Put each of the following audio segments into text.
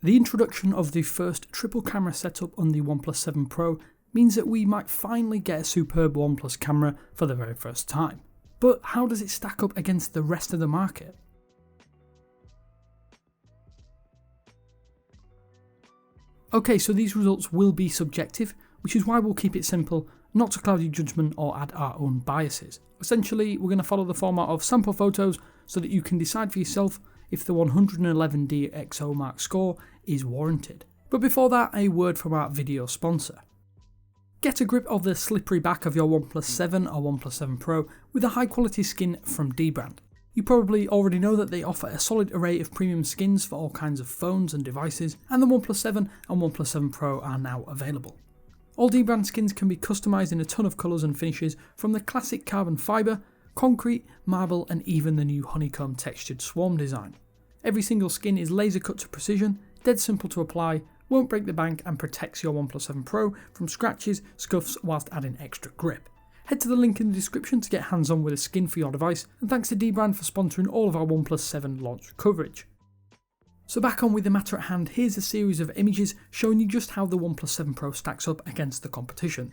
The introduction of the first triple camera setup on the OnePlus 7 Pro means that we might finally get a superb OnePlus camera for the very first time. But how does it stack up against the rest of the market? Okay, so these results will be subjective, which is why we'll keep it simple, not to cloud your judgment or add our own biases. Essentially, we're going to follow the format of sample photos so that you can decide for yourself if the 111D XO Mark score is warranted. But before that, a word from our video sponsor. Get a grip of the slippery back of your OnePlus 7 or OnePlus 7 Pro with a high quality skin from Dbrand. You probably already know that they offer a solid array of premium skins for all kinds of phones and devices, and the OnePlus 7 and OnePlus 7 Pro are now available. All Dbrand skins can be customised in a ton of colours and finishes, from the classic carbon fibre, concrete, marble and even the new honeycomb textured swarm design. Every single skin is laser cut to precision, dead simple to apply, won't break the bank and protects your OnePlus 7 Pro from scratches, scuffs whilst adding extra grip. Head to the link in the description to get hands on with a skin for your device, and thanks to Dbrand for sponsoring all of our OnePlus 7 launch coverage. So back on with the matter at hand, here's a series of images showing you just how the OnePlus 7 Pro stacks up against the competition.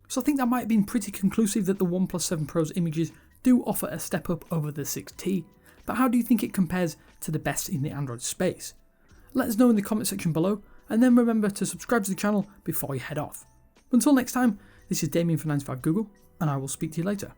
So I think that might have been pretty conclusive that the OnePlus 7 Pro's images do offer a step up over the 6T, but how do you think it compares to the best in the Android space? Let us know in the comment section below, and then remember to subscribe to the channel before you head off. Until next time, this is Damien from 95 Google, and I will speak to you later.